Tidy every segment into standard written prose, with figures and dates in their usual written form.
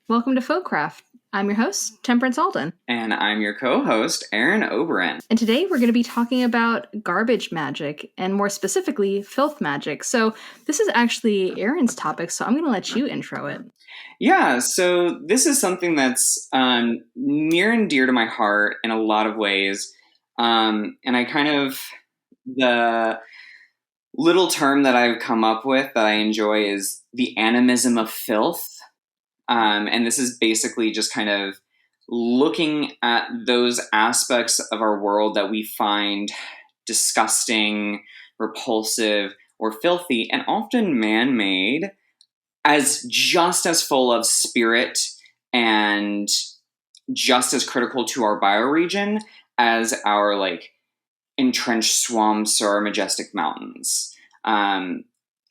Welcome to FolkCraft. I'm your host, Temperance Alden. And I'm your co-host, Aaron Oberon. And today we're going to be talking about garbage magic, and more specifically, filth magic. So this is actually Aaron's topic, so I'm going to let you intro it. Yeah, so this is something that's near and dear to my heart in a lot of ways. And the little term that I've come up with that I enjoy is the animism of filth. And this is basically just kind of looking at those aspects of our world that we find disgusting, repulsive, or filthy, and often man-made, as just as full of spirit and just as critical to our bioregion as our entrenched swamps or majestic mountains. And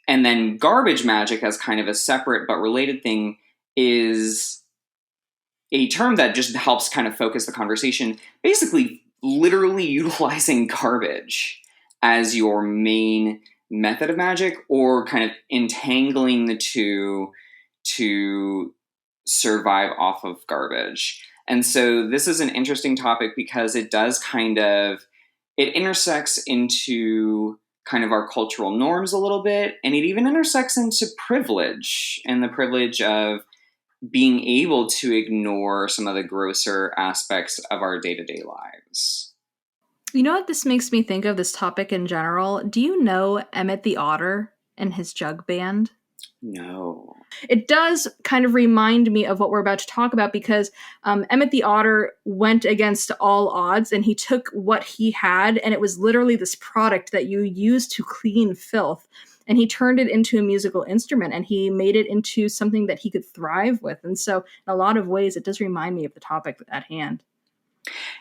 then garbage magic as kind of a separate but related thing is a term that just helps kind of focus the conversation, basically literally utilizing garbage as your main method of magic, or kind of entangling the two to survive off of garbage. And so this is an interesting topic because it intersects into kind of our cultural norms a little bit, and it even intersects into privilege, and the privilege of being able to ignore some of the grosser aspects of our day-to-day lives. You know what this makes me think of, this topic in general? Do you know Emmett the Otter and his jug band? No. It does kind of remind me of what we're about to talk about, because Emmett the Otter went against all odds, and he took what he had, and it was literally this product that you use to clean filth, and he turned it into a musical instrument, and he made it into something that he could thrive with. And so in a lot of ways, it does remind me of the topic at hand.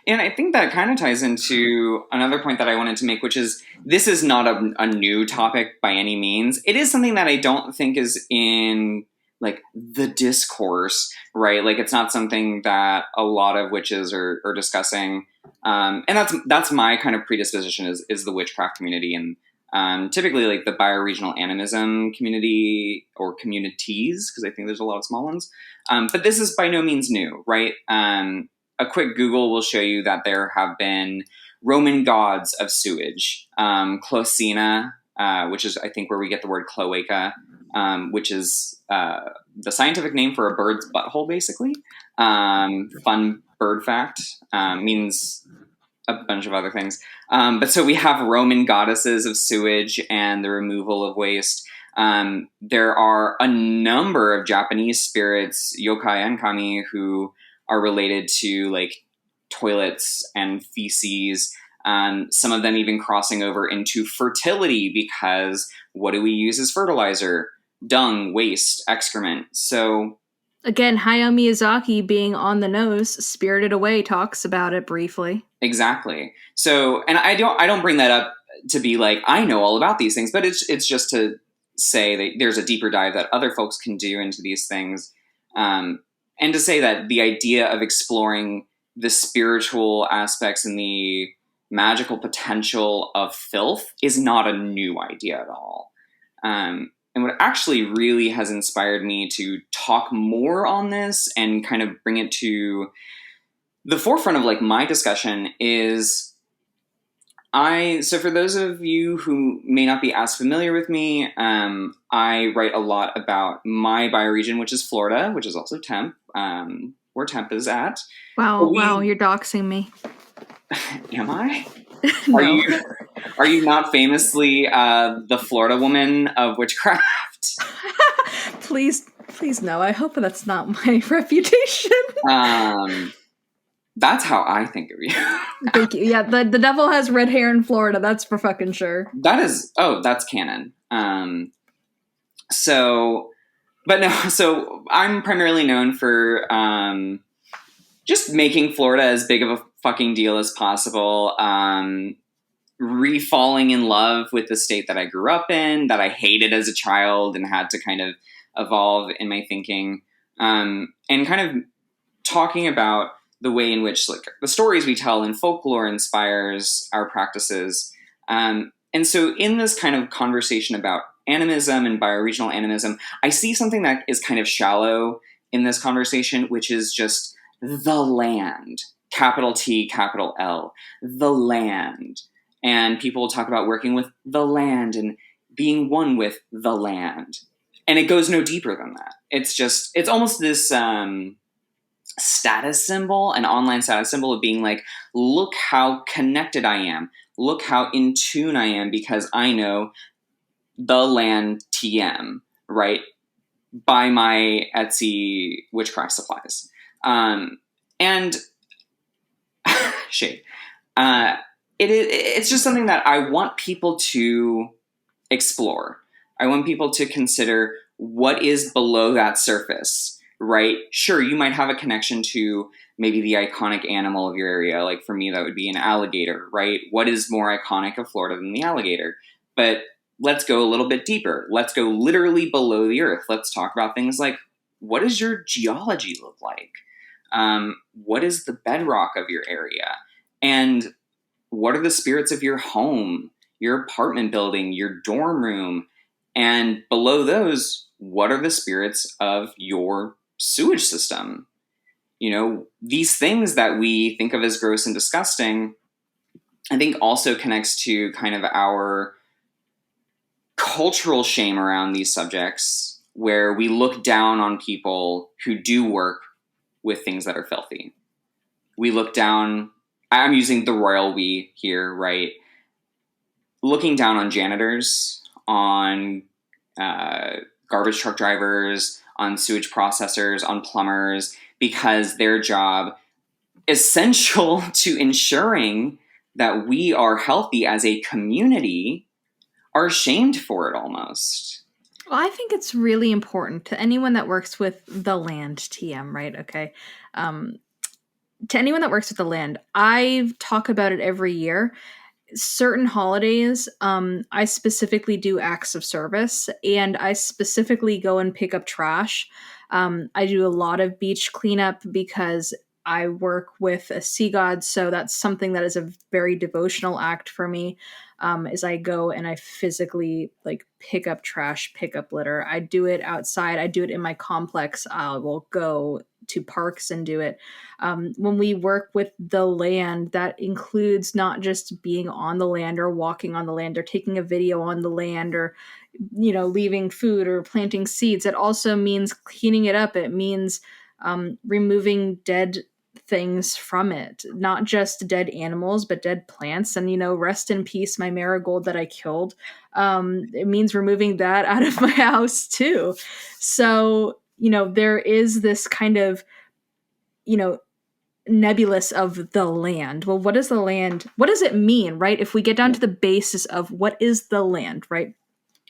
And I think that kind of ties into another point that I wanted to make, which is this is not a new topic by any means. It is something that I don't think is in the discourse, right? It's not something that a lot of witches are discussing. And that's my kind of predisposition is the witchcraft community, and typically the bioregional animism community or communities, because I think there's a lot of small ones. But this is by no means new, right? A quick Google will show you that there have been Roman gods of sewage. Clocina, which is, I think, where we get the word cloaca, which is the scientific name for a bird's butthole, basically. Fun bird fact. Means a bunch of other things. But so we have Roman goddesses of sewage and the removal of waste. There are a number of Japanese spirits, yokai and kami, who are related to toilets and feces. Some of them even crossing over into fertility, because what do we use as fertilizer? Dung, waste, excrement. So again, Hayao Miyazaki, being on the nose, Spirited Away talks about it briefly. Exactly. So, and I don't bring that up to be I know all about these things, but it's just to say that there's a deeper dive that other folks can do into these things. And to say that the idea of exploring the spiritual aspects and the magical potential of filth is not a new idea at all. And what actually really has inspired me to talk more on this and kind of bring it to the forefront of my discussion is so for those of you who may not be as familiar with me, I write a lot about my bioregion, which is Florida, which is also temp, where temp is at. Wow, you're doxing me. Am I? No. Are you not famously the Florida woman of witchcraft? Please no. I hope that's not my reputation. That's how I think of you. Thank you. Yeah, the devil has red hair in Florida. That's for fucking sure. That's canon. So I'm primarily known for just making Florida as big of a fucking deal as possible. Re-falling in love with the state that I grew up in, that I hated as a child and had to kind of evolve in my thinking. And kind of talking about the way in which the stories we tell in folklore inspires our practices. And so in this kind of conversation about animism and bioregional animism, I see something that is kind of shallow in this conversation, which is just the land, capital T, capital L, the land. And people will talk about working with the land and being one with the land. And it goes no deeper than that. It's almost this status symbol, an online status symbol of being like, look how connected I am. Look how in tune I am because I know the land TM, right? Buy my Etsy witchcraft supplies. And shade. It's just something that I want people to explore. I want people to consider what is below that surface, right? Sure, you might have a connection to maybe the iconic animal of your area. Like for me, that would be an alligator, right? What is more iconic of Florida than the alligator? But let's go a little bit deeper. Let's go literally below the earth. Let's talk about things like, what does your geology look like? What is the bedrock of your area? And what are the spirits of your home, your apartment building, your dorm room? And below those, what are the spirits of your sewage system? You know, these things that we think of as gross and disgusting, I think also connects to kind of our cultural shame around these subjects, where we look down on people who do work with things that are filthy. We look down, I'm using the royal we here, right? Looking down on janitors, on garbage truck drivers, on sewage processors, on plumbers, because their job, essential to ensuring that we are healthy as a community, are shamed for it almost. Well, I think it's really important to anyone that works with the land, TM, right? Okay. To anyone that works with the land, I talk about it every year. Certain holidays, I specifically do acts of service, and I specifically go and pick up trash. I do a lot of beach cleanup because I work with a sea god, so that's something that is a very devotional act for me. Is I go and I physically like pick up trash, pick up litter. I do it outside. I do it in my complex. I will go to parks and do it. When we work with the land, that includes not just being on the land or walking on the land or taking a video on the land or, you know, leaving food or planting seeds. It also means cleaning it up. It means removing dead things from it, not just dead animals, but dead plants. And, you know, rest in peace, my marigold that I killed. It means removing that out of my house too. So, you know, there is this kind of, you know, nebulous of the land. Well, what is the land? What does it mean, right? If we get down to the basis of what is the land, right?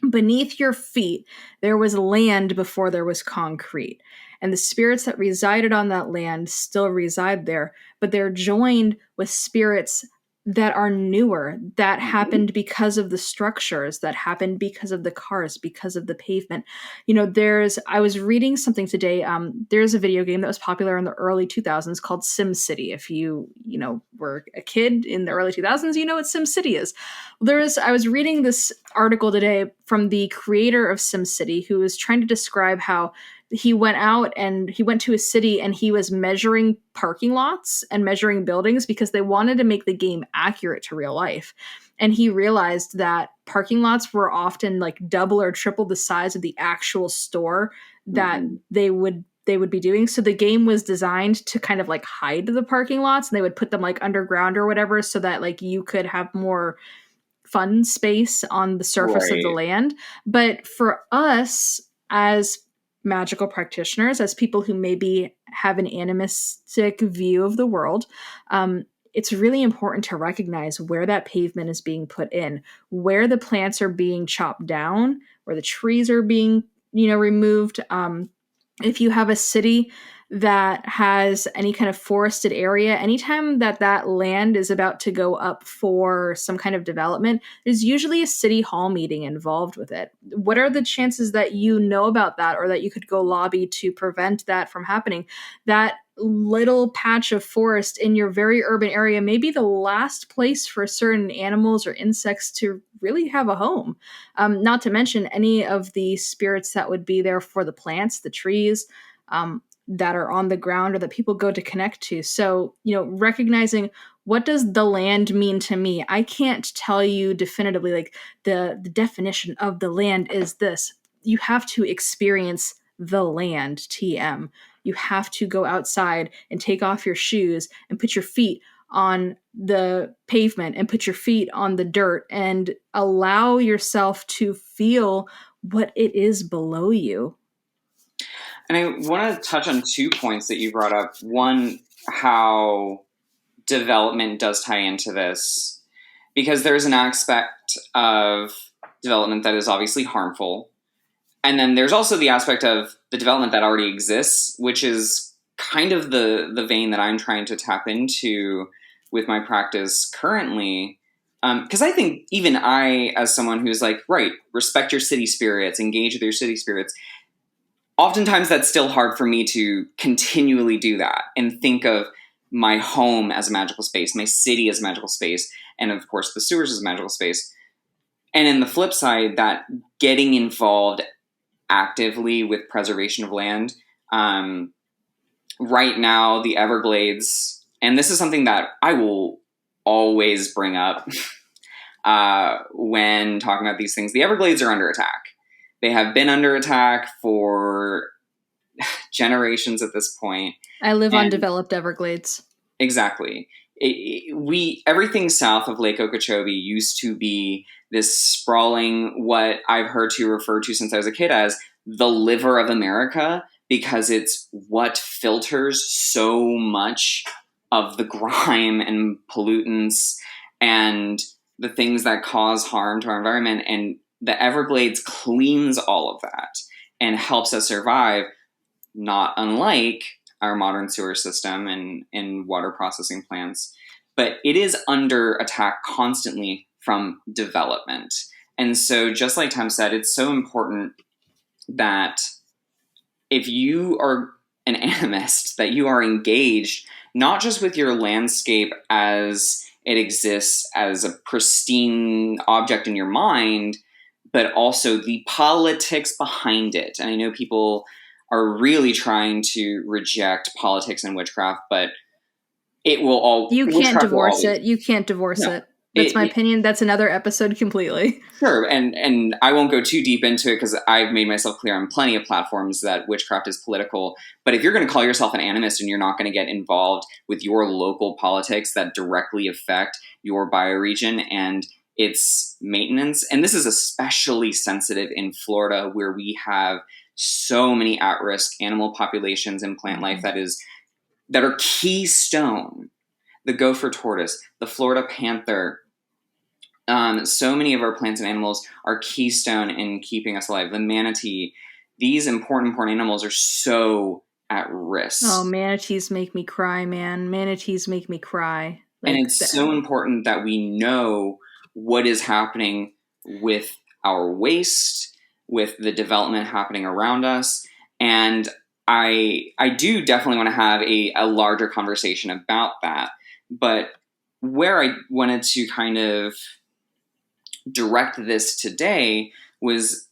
Beneath your feet, there was land before there was concrete. And the spirits that resided on that land still reside there, but they're joined with spirits that are newer, that happened because of the structures, that happened because of the cars, because of the pavement. You know, I was reading something today. There's a video game that was popular in the early 2000s called SimCity. If you know, were a kid in the early 2000s, you know what SimCity is. I was reading this article today from the creator of SimCity, who was trying to describe how he went out and he went to a city and he was measuring parking lots and measuring buildings because they wanted to make the game accurate to real life. And he realized that parking lots were often like double or triple the size of the actual store that they would be doing. So the game was designed to kind of like hide the parking lots, and they would put them like underground or whatever so that like you could have more fun space on the surface of the land. But for us as magical practitioners, as people who maybe have an animistic view of the world, it's really important to recognize where that pavement is being put in, where the plants are being chopped down, where the trees are being, you know, removed. If you have a city that has any kind of forested area, anytime that land is about to go up for some kind of development, there's usually a city hall meeting involved with it. What are the chances that you know about that, or that you could go lobby to prevent that from happening? That little patch of forest in your very urban area may be the last place for certain animals or insects to really have a home. Not to mention any of the spirits that would be there for the plants, the trees. that are on the ground or that people go to connect to. So, recognizing what does the land mean to me? I can't tell you definitively, like, the definition of the land is this. You have to experience the land, TM. You have to go outside and take off your shoes and put your feet on the pavement and put your feet on the dirt and allow yourself to feel what it is below you. And I want to touch on 2 points that you brought up. One, how development does tie into this, because there's an aspect of development that is obviously harmful. And then there's also the aspect of the development that already exists, which is kind of the vein that I'm trying to tap into with my practice currently. Because I think even I, as someone who's like, right, respect your city spirits, engage with your city spirits, oftentimes that's still hard for me to continually do that and think of my home as a magical space, my city as a magical space, and of course the sewers as a magical space. And in the flip side, that getting involved actively with preservation of land. Right now, the Everglades, and this is something that I will always bring up when talking about these things, the Everglades are under attack. They have been under attack for generations at this point. I live on developed Everglades. Exactly. Everything south of Lake Okeechobee used to be this sprawling, what I've heard you refer to since I was a kid as the liver of America, because it's what filters so much of the grime and pollutants and the things that cause harm to our environment. And the Everglades cleans all of that and helps us survive, not unlike our modern sewer system and water processing plants. But it is under attack constantly from development. And so, just like Tom said, it's so important that if you are an animist, that you are engaged not just with your landscape as it exists as a pristine object in your mind, but also the politics behind it. And I know people are really trying to reject politics and witchcraft, but it will all... You can't divorce it. You can't divorce it. That's my opinion. That's another episode completely. Sure, and I won't go too deep into it because I've made myself clear on plenty of platforms that witchcraft is political. But if you're going to call yourself an animist and you're not going to get involved with your local politics that directly affect your bioregion and its maintenance, and this is especially sensitive in Florida where we have so many at-risk animal populations and plant life that are keystone. The gopher tortoise, the Florida panther, so many of our plants and animals are keystone in keeping us alive. The manatee, these important animals are so at risk. Oh, manatees make me cry, man. Manatees make me cry. And it's so important that we know what is happening with our waste, with the development happening around us. And I do definitely want to have a larger conversation about that. But where I wanted to kind of direct this today was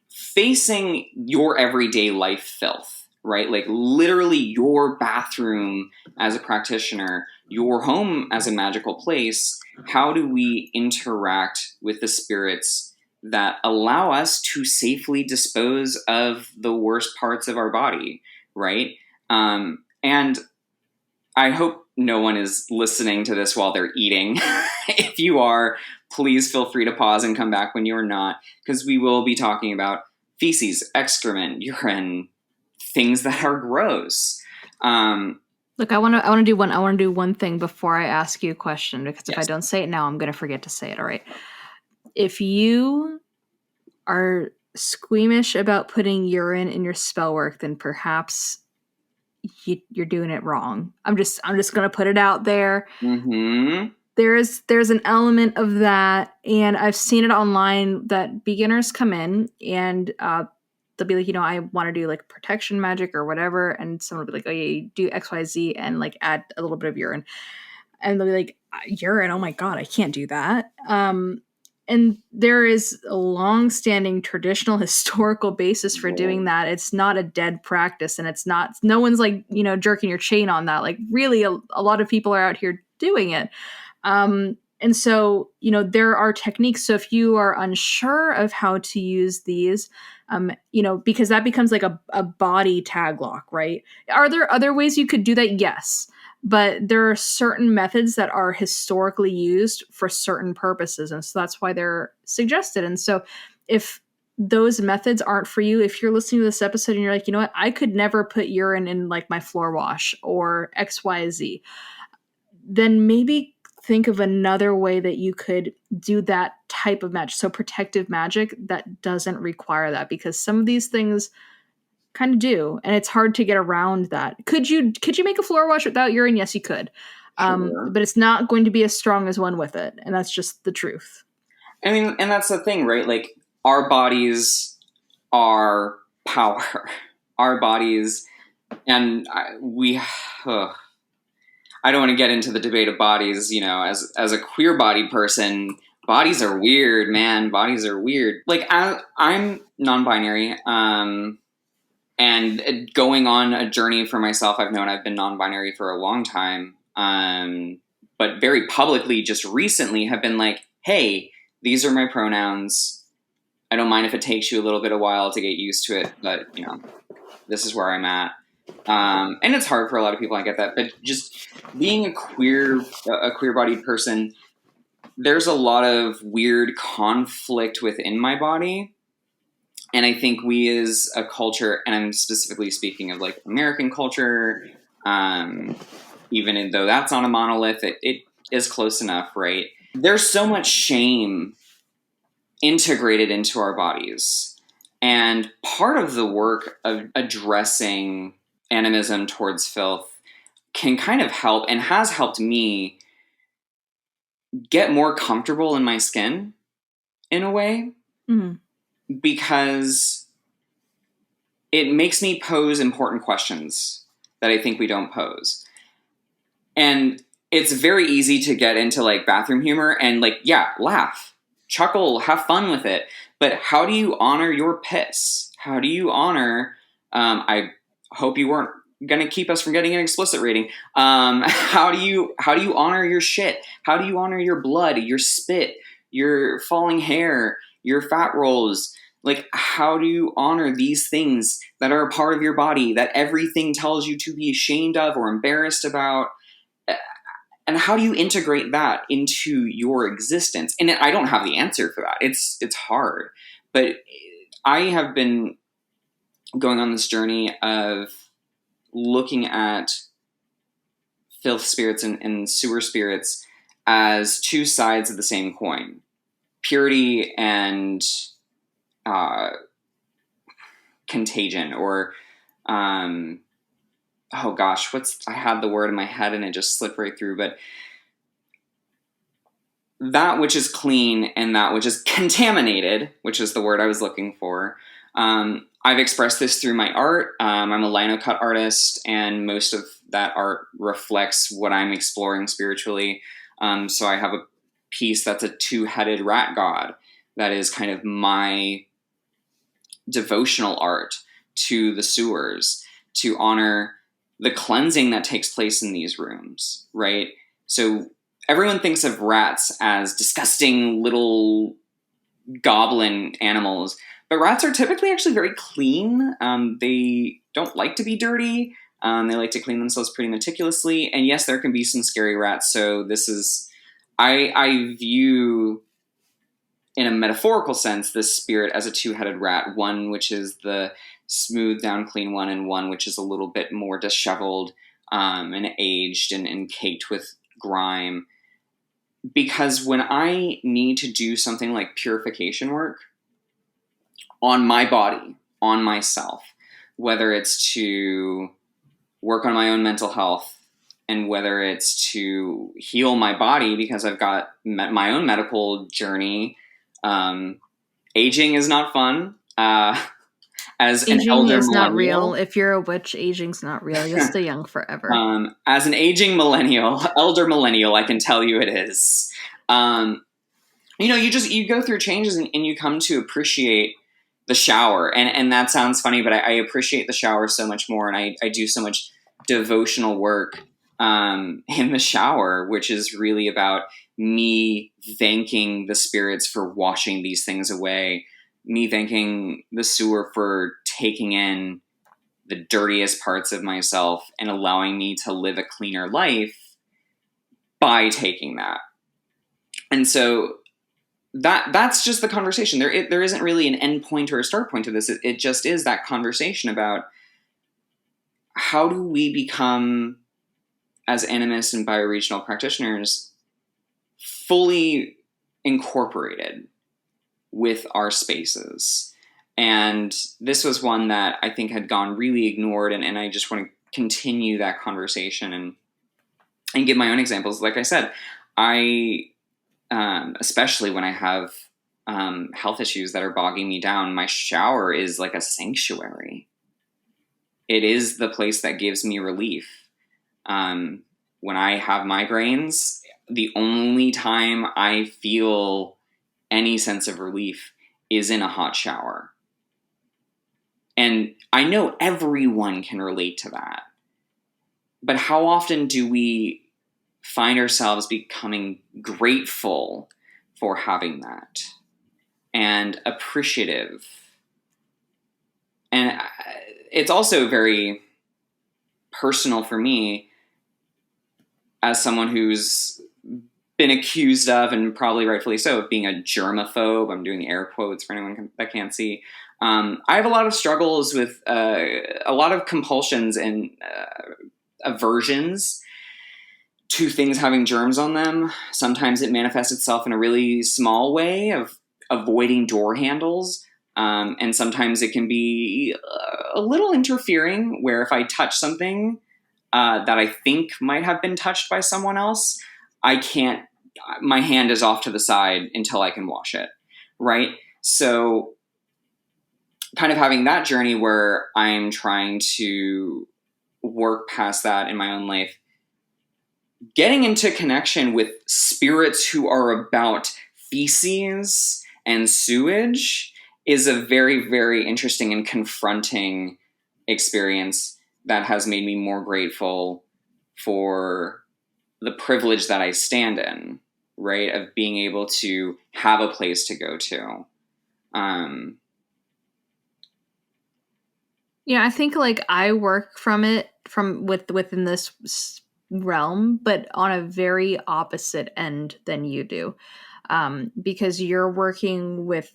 facing your everyday life filth, right? Like literally your bathroom as a practitioner, your home as a magical place. How do we interact with the spirits that allow us to safely dispose of the worst parts of our body, right? And I hope no one is listening to this while they're eating. If you are, please feel free to pause and come back when you are not, because we will be talking about feces, excrement, urine, things that are gross. Look, I want to do one thing before I ask you a question, because if Yes. I don't say it now, I'm going to forget to say it. All right. If you are squeamish about putting urine in your spell work, then perhaps you're doing it wrong. I'm just going to put it out there. Mm-hmm. There's an element of that, and I've seen it online that beginners come in and they'll be like, I want to do like protection magic or whatever, and someone will be like, oh yeah, you do XYZ and like add a little bit of urine, and they'll be like, urine, oh my god, I can't do that. and there is a long-standing traditional historical basis for doing that. It's not a dead practice, and it's not, no one's like, jerking your chain on that. Like, really, a lot of people are out here doing it. And so, there are techniques. So if you are unsure of how to use these, because that becomes like a body tag lock, right? Are there other ways you could do that? Yes. But there are certain methods that are historically used for certain purposes. And so that's why they're suggested. And so if those methods aren't for you, if you're listening to this episode and you're like, you know what, I could never put urine in like my floor wash or XYZ, then maybe think of another way that you could do that type of magic. So protective magic that doesn't require that, because some of these things kind of do, and it's hard to get around that. Could you make a floor wash without urine? Yes, you could. Sure. But it's not going to be as strong as one with it, and that's just the truth. I mean, and that's the thing, right? Like, our bodies are power. Our bodies, and I don't want to get into the debate of bodies, as a queer body person, bodies are weird, man. Bodies are weird. Like, I'm non-binary, and going on a journey for myself. I've been non-binary for a long time, but very publicly just recently have been like, hey, these are my pronouns. I don't mind if it takes you a little bit of while to get used to it, but, this is where I'm at. And it's hard for a lot of people, I get that, but just being a queer-bodied person, there's a lot of weird conflict within my body. And I think we as a culture, and I'm specifically speaking of like American culture, even though that's not a monolith, it is close enough, right? There's so much shame integrated into our bodies. And part of the work of addressing animism towards filth can kind of help, and has helped me get more comfortable in my skin in a way. Mm-hmm. Because it makes me pose important questions that I think we don't pose. And it's very easy to get into like bathroom humor and like, yeah, laugh, chuckle, have fun with it. But how do you honor your piss? How do you honor, I hope you weren't going to keep us from getting an explicit rating. How do you honor your shit? How do you honor your blood, your spit, your falling hair, your fat rolls? Like, how do you honor these things that are a part of your body that everything tells you to be ashamed of or embarrassed about? And how do you integrate that into your existence? And I don't have the answer for that. It's hard. But I have been going on this journey of looking at filth spirits and sewer spirits as two sides of the same coin. Purity and contagion, or oh gosh, I had the word in my head and it just slipped right through, but that which is clean and that which is contaminated, which is the word I was looking for. I've expressed this through my art. I'm a linocut artist, and most of that art reflects what I'm exploring spiritually. So I have a piece that's a two-headed rat god that is kind of my devotional art to the sewers, to honor the cleansing that takes place in these rooms, right? So everyone thinks of rats as disgusting little goblin animals, but rats are typically actually very clean. They don't like to be dirty. They like to clean themselves pretty meticulously. And yes, there can be some scary rats. So this is, I view, in a metaphorical sense, this spirit as a two-headed rat, one which is the smooth down clean one, and one which is a little bit more disheveled and aged and caked with grime. Because when I need to do something like purification work on my body, on myself, whether it's to work on my own mental health, and whether it's to heal my body because I've got my own medical journey, aging is not fun. As an Aging elder is not real. millennial, If you're a witch, aging's not real. You'll stay young forever. As an aging millennial, elder millennial, I can tell you it is. you go through changes, and you come to appreciate the shower. And that sounds funny, but I appreciate the shower so much more. And I do so much devotional work in the shower, which is really about me thanking the spirits for washing these things away, me thanking the sewer for taking in the dirtiest parts of myself and allowing me to live a cleaner life by taking that. And so that's just the conversation. There isn't really an end point or a start point to this. It just is that conversation about how do we become, as animist and bioregional practitioners, fully incorporated with our spaces. And this was one that I think had gone really ignored, and I just want to continue that conversation and give my own examples. Like I said, especially when I have health issues that are bogging me down, my shower is like a sanctuary. It is the place that gives me relief. When I have migraines, the only time I feel any sense of relief is in a hot shower. And I know everyone can relate to that. But how often do we find ourselves becoming grateful for having that and appreciative? And it's also very personal for me as someone who's been accused of, and probably rightfully so, of being a germaphobe. I'm doing air quotes for anyone that can't see. I have a lot of struggles with a lot of compulsions and aversions to things having germs on them. Sometimes it manifests itself in a really small way of avoiding door handles. And sometimes it can be a little interfering, where if I touch something that I think might have been touched by someone else, my hand is off to the side until I can wash it, right? So kind of having that journey where I'm trying to work past that in my own life, getting into connection with spirits who are about feces and sewage is a very, very interesting and confronting experience that has made me more grateful for the privilege that I stand in, right? Of being able to have a place to go to. Yeah, I think like I work within this realm, but on a very opposite end than you do, because you're working with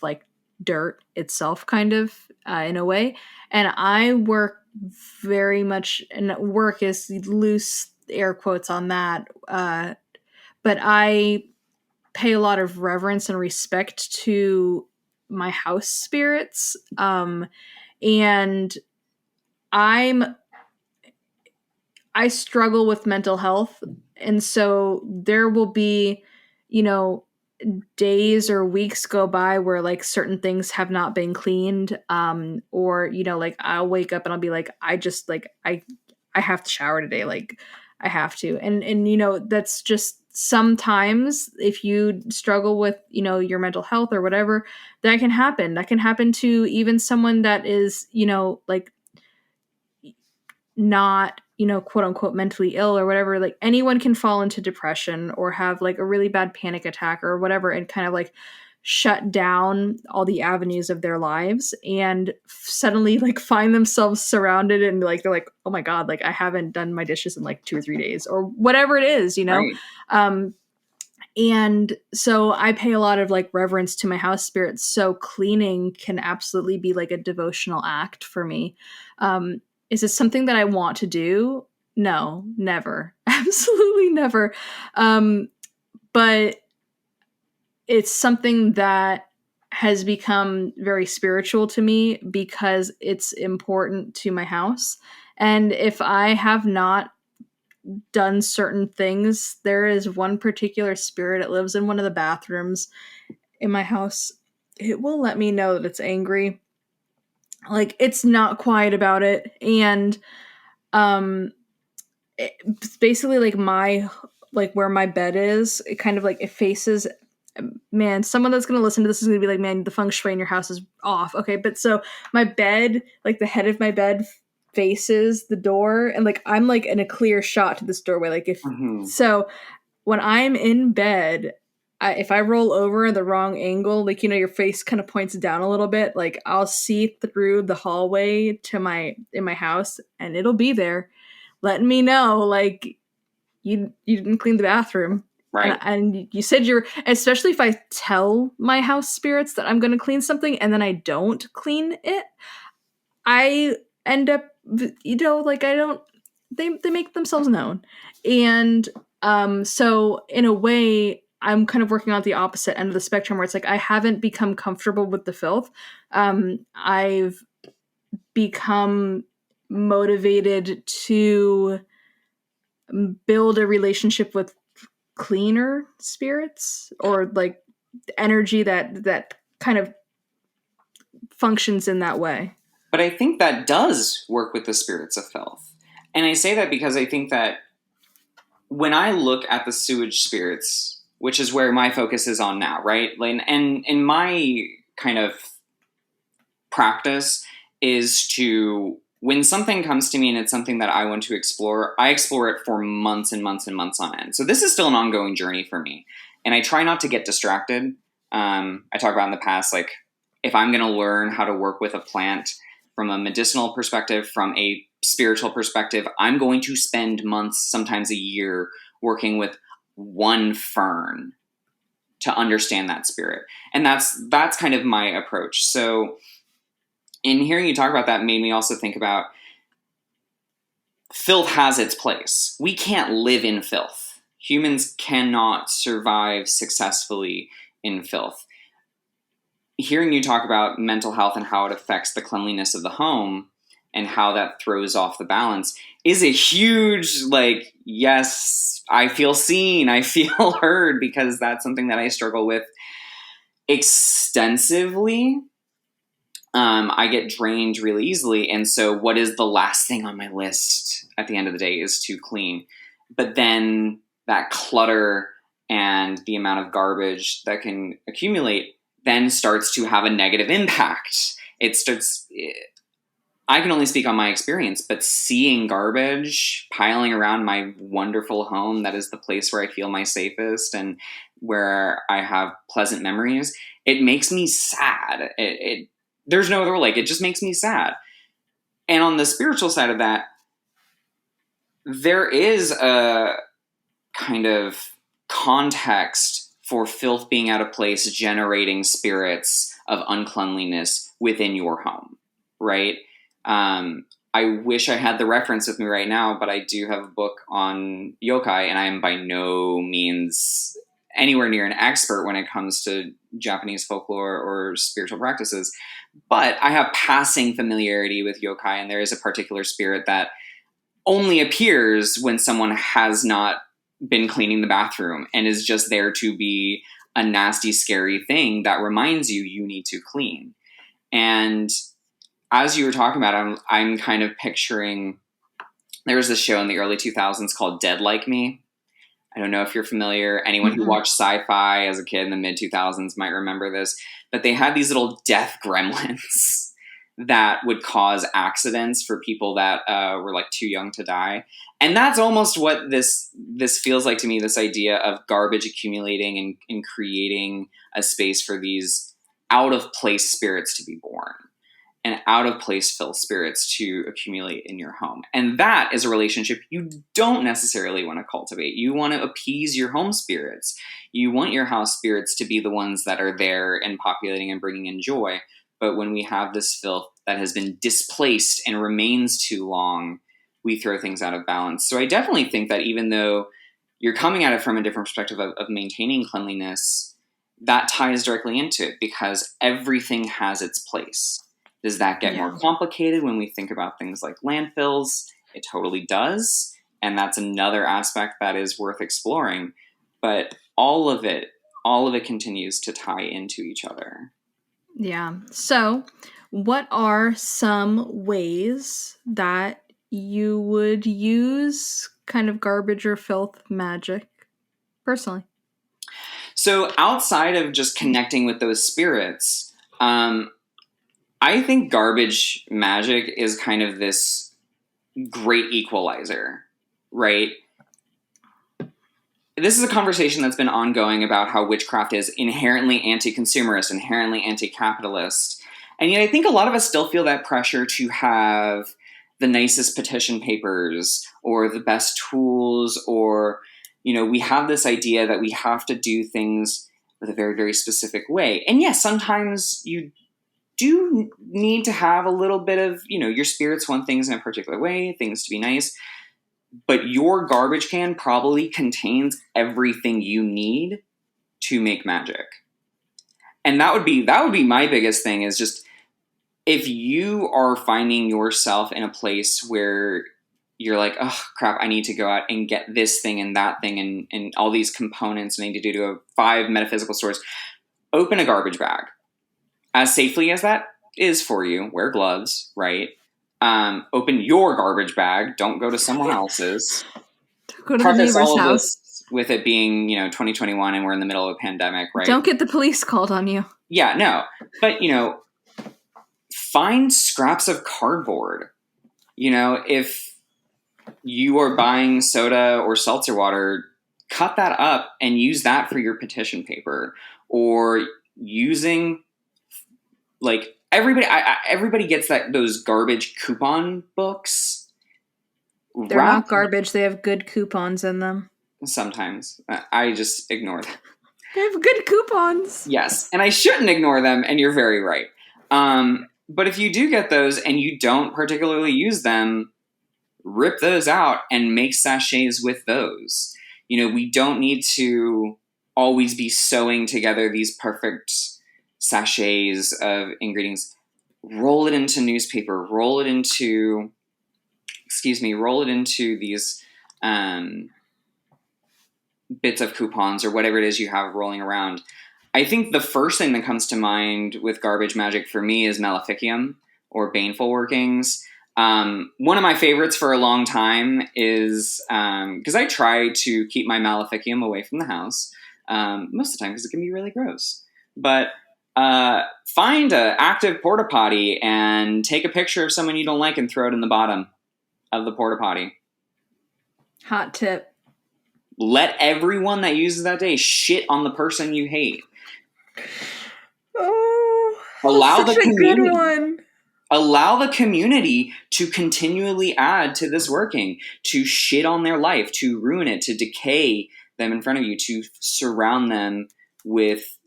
like dirt itself, kind of in a way, and I work very much, and work is loose air quotes on that, but I pay a lot of reverence and respect to my house spirits, and I'm I struggle with mental health, and so there will be, you know, days or weeks go by where like certain things have not been cleaned, or like I'll wake up and I'll be like, I just like I have to shower today, like I have to. And that's just, sometimes if you struggle with your mental health or whatever, that can happen to even someone that is like not quote unquote mentally ill or whatever. Like anyone can fall into depression or have like a really bad panic attack or whatever, and kind of like shut down all the avenues of their lives, and suddenly like find themselves surrounded, and like they're like, oh my god, like I haven't done my dishes in like 2 or 3 days or whatever it is. Right. And so I pay a lot of like reverence to my house spirits. So cleaning can absolutely be like a devotional act for me. Is it something that I want to do? No, never. Absolutely never. But it's something that has become very spiritual to me because it's important to my house. And if I have not done certain things, there is one particular spirit that lives in one of the bathrooms in my house. It will let me know that it's angry. Like it's not quiet about it. And it's basically like my, like where my bed is, it kind of like it faces man, someone that's going to listen to this is going to be like, man, the feng shui in your house is off. Okay, but so my bed, like the head of my bed faces the door, and like I'm like in a clear shot to this doorway. Like if Mm-hmm. so, when I'm in bed, if I roll over in the wrong angle, like your face kind of points down a little bit, like I'll see through the hallway to my house, and it'll be there, letting me know like you didn't clean the bathroom. Right. And you said you're, especially if I tell my house spirits that I'm going to clean something and then I don't clean it, I end up, like I don't, they make themselves known. And so in a way, I'm kind of working on the opposite end of the spectrum where it's like I haven't become comfortable with the filth. I've become motivated to build a relationship with cleaner spirits, or like energy that kind of functions in that way. But I think that does work with the spirits of filth. And I say that because I think that when I look at the sewage spirits, which is where my focus is on now, right? And in my kind of practice is to, when something comes to me and it's something that I want to explore, I explore it for months and months and months on end. So this is still an ongoing journey for me. And I try not to get distracted. I talk about in the past, like if I'm going to learn how to work with a plant from a medicinal perspective, from a spiritual perspective, I'm going to spend months, sometimes a year, working with one fern to understand that spirit. And that's kind of my approach. So in hearing you talk about that made me also think about filth has its place. We can't live in filth. Humans cannot survive successfully in filth. Hearing you talk about mental health and how it affects the cleanliness of the home and how that throws off the balance is a huge, like, yes, I feel seen, I feel heard, because that's something that I struggle with extensively. I get drained really easily. And so what is the last thing on my list at the end of the day is to clean. But then that clutter and the amount of garbage that can accumulate then starts to have a negative impact. I can only speak on my experience, but seeing garbage piling around my wonderful home, that is the place where I feel my safest and where I have pleasant memories, it makes me sad. There's no other way. Like, it just makes me sad. And on the spiritual side of that, there is a kind of context for filth being out of place, generating spirits of uncleanliness within your home, right? I wish I had the reference with me right now, but I do have a book on yokai, and I am by no means anywhere near an expert when it comes to Japanese folklore or spiritual practices. But I have passing familiarity with yokai, and there is a particular spirit that only appears when someone has not been cleaning the bathroom and is just there to be a nasty, scary thing that reminds you need to clean. And as you were talking about, I'm kind of picturing, there was this show in the early 2000s called Dead Like Me. I don't know if you're familiar. Anyone who watched sci-fi as a kid in the mid 2000s might remember this, but they had these little death gremlins that would cause accidents for people that were like too young to die. And that's almost what this feels like to me, this idea of garbage accumulating and creating a space for these out of place spirits to be born, and out of place filth spirits to accumulate in your home. And that is a relationship you don't necessarily want to cultivate. You want to appease your home spirits. You want your house spirits to be the ones that are there and populating and bringing in joy. But when we have this filth that has been displaced and remains too long, we throw things out of balance. So I definitely think that even though you're coming at it from a different perspective of maintaining cleanliness, that ties directly into it, because everything has its place. Does that get more complicated when we think about things like landfills? It totally does. And that's another aspect that is worth exploring. But all of it continues to tie into each other. Yeah. So, what are some ways that you would use kind of garbage or filth magic personally? So outside of just connecting with those spirits, I think garbage magic is kind of this great equalizer, right? This is a conversation that's been ongoing about how witchcraft is inherently anti-consumerist, inherently anti-capitalist. And yet I think a lot of us still feel that pressure to have the nicest petition papers or the best tools, or, we have this idea that we have to do things with a very, very specific way. And yes, sometimes you do need to have a little bit of, your spirits want things in a particular way, things to be nice. But your garbage can probably contains everything you need to make magic. And that would be my biggest thing, is just, if you are finding yourself in a place where you're like, oh crap, I need to go out and get this thing and that thing and all these components I need to do 5 metaphysical stores, open a garbage bag. As safely as that is for you, wear gloves, right? Open your garbage bag. Don't go to someone else's. Go to the Preface neighbor's all of house. this with it being, 2021 and we're in the middle of a pandemic, right? Don't get the police called on you. Yeah, no. But, find scraps of cardboard. If you are buying soda or seltzer water, cut that up and use that for your petition paper. Or using, like, everybody gets those garbage coupon books. They're not garbage. They have good coupons in them. Sometimes. I just ignore them. They have good coupons. Yes, and I shouldn't ignore them, and you're very right. But if you do get those and you don't particularly use them, rip those out and make sachets with those. We don't need to always be sewing together these perfect sachets of ingredients. Roll it into newspaper, roll it into these bits of coupons or whatever it is you have rolling around. I think the first thing that comes to mind with garbage magic for me is Maleficium or Baneful Workings. One of my favorites for a long time is, because I try to keep my Maleficium away from the house most of the time because it can be really gross. But find an active porta potty and take a picture of someone you don't like and throw it in the bottom of the porta potty. Hot tip. Let everyone that uses that day shit on the person you hate. Oh, allow such the a community, good one. Allow the community to continually add to this working, to shit on their life, to ruin it, to decay them in front of you, to surround them with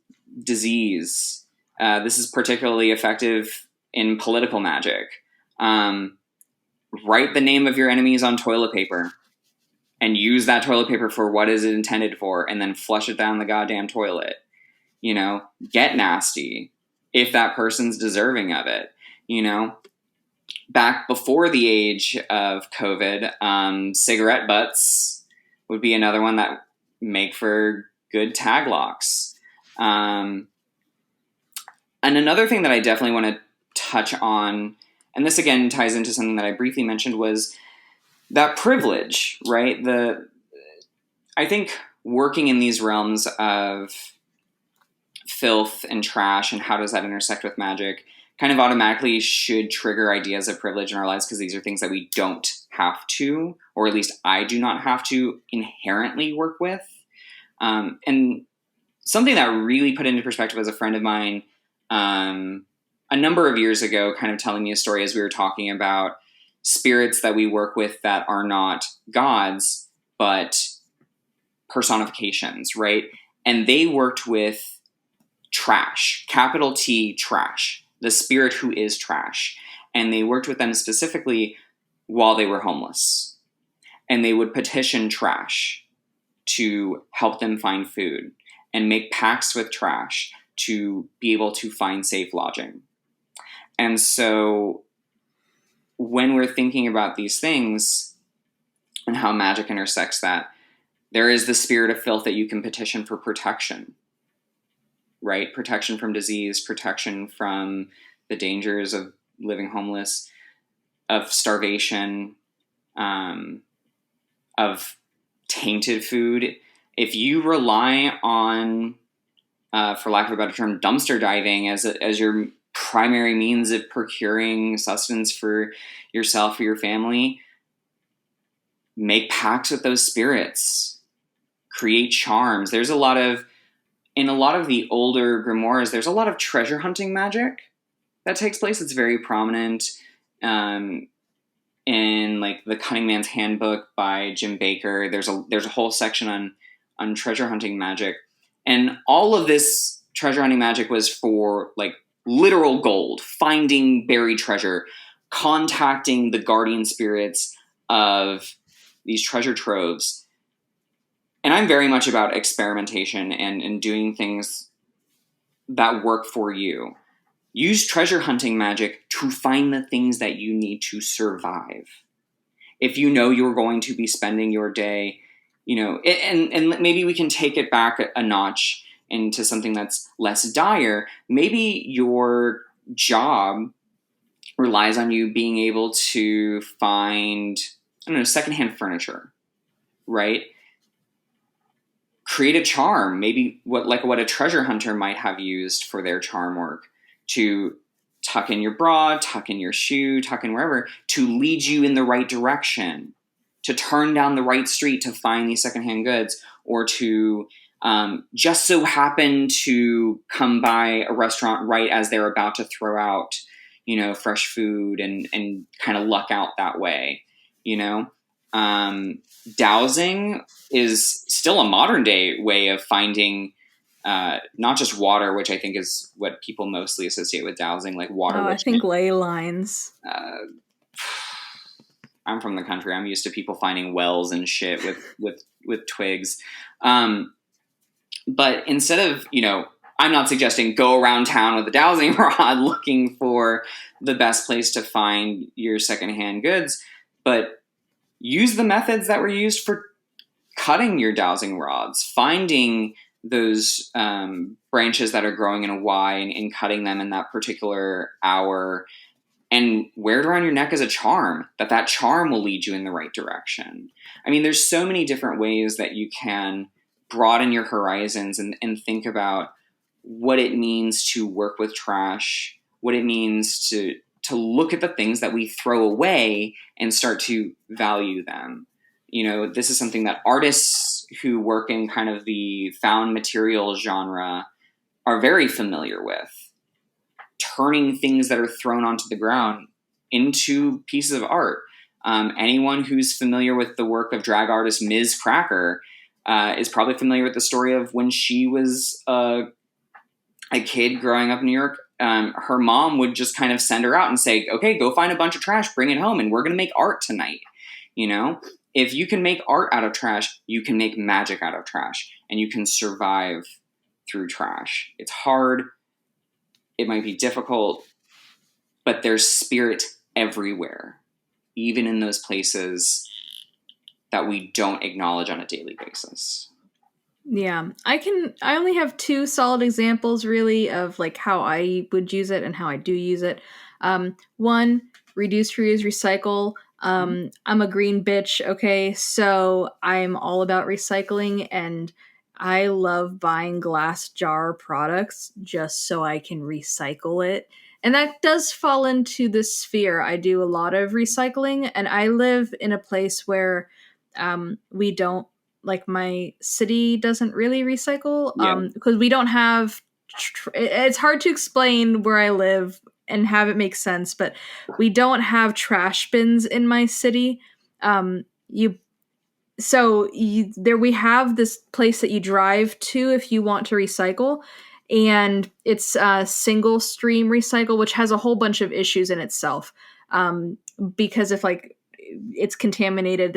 disease. This is particularly effective in political magic. Write the name of your enemies on toilet paper and use that toilet paper for what is it intended for, and then flush it down the goddamn toilet. Get nasty if that person's deserving of it. Back before the age of COVID, cigarette butts would be another one that make for good tag locks. And another thing that I definitely want to touch on, and this again ties into something that I briefly mentioned, was that privilege, right? I think working in these realms of filth and trash and how does that intersect with magic kind of automatically should trigger ideas of privilege in our lives, because these are things that we don't have to, or at least I do not have to inherently work with. And something that really put into perspective was a friend of mine a number of years ago kind of telling me a story as we were talking about spirits that we work with that are not gods, but personifications, right? And they worked with trash, capital T, trash, the spirit who is trash. And they worked with them specifically while they were homeless. And they would petition trash to help them find food and make pacts with trash to be able to find safe lodging. And so when we're thinking about these things and how magic intersects that, there is the spirit of filth that you can petition for protection, right? Protection from disease, protection from the dangers of living homeless, of starvation, of tainted food. If you rely on for lack of a better term, dumpster diving as your primary means of procuring sustenance for yourself or your family, make pacts with those spirits, create charms. There's a lot of, in a lot of the older grimoires, there's a lot of treasure hunting magic that takes place. It's very prominent in like the Cunning Man's Handbook by Jim Baker. There's a whole section on treasure hunting magic, and all of this treasure hunting magic was for like literal gold, finding buried treasure, contacting the guardian spirits of these treasure troves. And I'm very much about experimentation and doing things that work for you. Use treasure hunting magic to find the things that you need to survive. If you know you're going to be spending your day, and maybe we can take it back a notch into something that's less dire. Maybe your job relies on you being able to find, secondhand furniture, right? Create a charm, maybe what a treasure hunter might have used for their charm work, to tuck in your bra, tuck in your shoe, tuck in wherever, to lead you in the right direction, to turn down the right street to find these secondhand goods, or to just so happen to come by a restaurant right as they're about to throw out, fresh food and kind of luck out that way, Dowsing is still a modern day way of finding not just water, which I think is what people mostly associate with dowsing, like water. I think ley lines. I'm from the country. I'm used to people finding wells and shit with twigs. But instead of, I'm not suggesting go around town with a dowsing rod looking for the best place to find your secondhand goods, but use the methods that were used for cutting your dowsing rods, finding those branches that are growing in a Y and cutting them in that particular hour, and wear it around your neck as a charm, that charm will lead you in the right direction. I mean, there's so many different ways that you can broaden your horizons and think about what it means to work with trash, what it means to look at the things that we throw away and start to value them. This is something that artists who work in kind of the found material genre are very familiar with. Turning things that are thrown onto the ground into pieces of art. Anyone who's familiar with the work of drag artist Ms. Cracker is probably familiar with the story of when she was a kid growing up in New York. Her mom would just kind of send her out and say, okay, go find a bunch of trash, bring it home, and we're going to make art tonight. If you can make art out of trash, you can make magic out of trash, and you can survive through trash. It's hard. It might be difficult, but there's spirit everywhere, even in those places that we don't acknowledge on a daily basis. Yeah, I only have two solid examples really of like how I would use it and how I do use it. One, reduce, reuse, recycle. I'm a green bitch, okay? So I'm all about recycling, and I love buying glass jar products just so I can recycle it. And that does fall into this sphere. I do a lot of recycling, and I live in a place where we don't, like, my city doesn't really recycle because we don't have it's hard to explain where I live and have it make sense, but we don't have trash bins in my city. We have this place that you drive to if you want to recycle, and it's a single stream recycle, which has a whole bunch of issues in itself, because if like it's contaminated,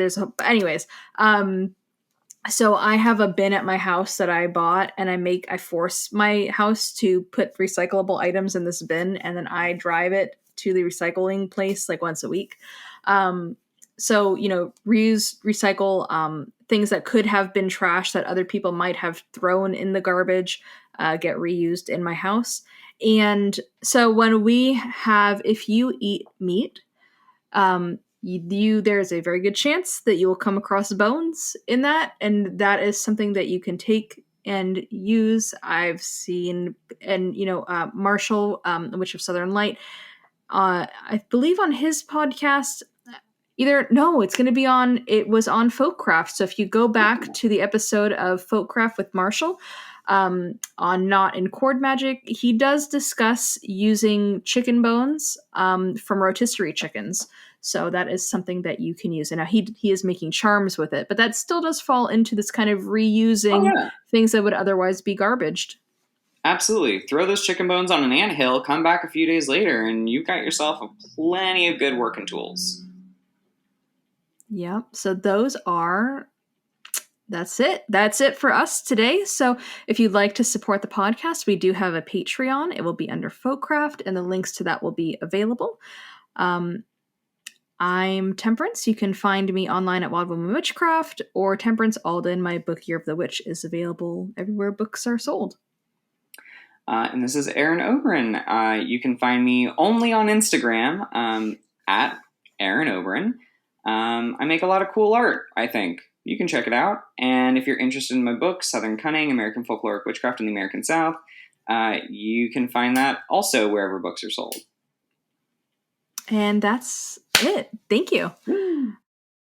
so I have a bin at my house that I bought, and I force my house to put recyclable items in this bin, and then I drive it to the recycling place like once a week. So, reuse, recycle, things that could have been trash that other people might have thrown in the garbage, get reused in my house. And so if you eat meat, there's a very good chance that you will come across bones in that, and that is something that you can take and use. I've seen, and Marshall, Witch of Southern Light. I believe on his podcast, it's going to be on. It was on FolkCraft. So if you go back to the episode of FolkCraft with Marshall, on Not in Cord Magic, he does discuss using chicken bones from rotisserie chickens. So that is something that you can use. And now he is making charms with it, but that still does fall into this kind of reusing things that would otherwise be garbaged. Absolutely. Throw those chicken bones on an anthill, come back a few days later, and you've got yourself plenty of good working tools. Yep. So that's it. That's it for us today. So if you'd like to support the podcast, we do have a Patreon. It will be under FolkCraft, and the links to that will be available. I'm Temperance. You can find me online at Wild Woman Witchcraft or Temperance Alden. My book, Year of the Witch, is available everywhere books are sold. And this is Aaron Oberon. You can find me only on Instagram at Aaron Oberon. I make a lot of cool art, I think. You can check it out. And if you're interested in my book, Southern Cunning, American Folkloric Witchcraft in the American South, you can find that also wherever books are sold. And that's it. Thank you.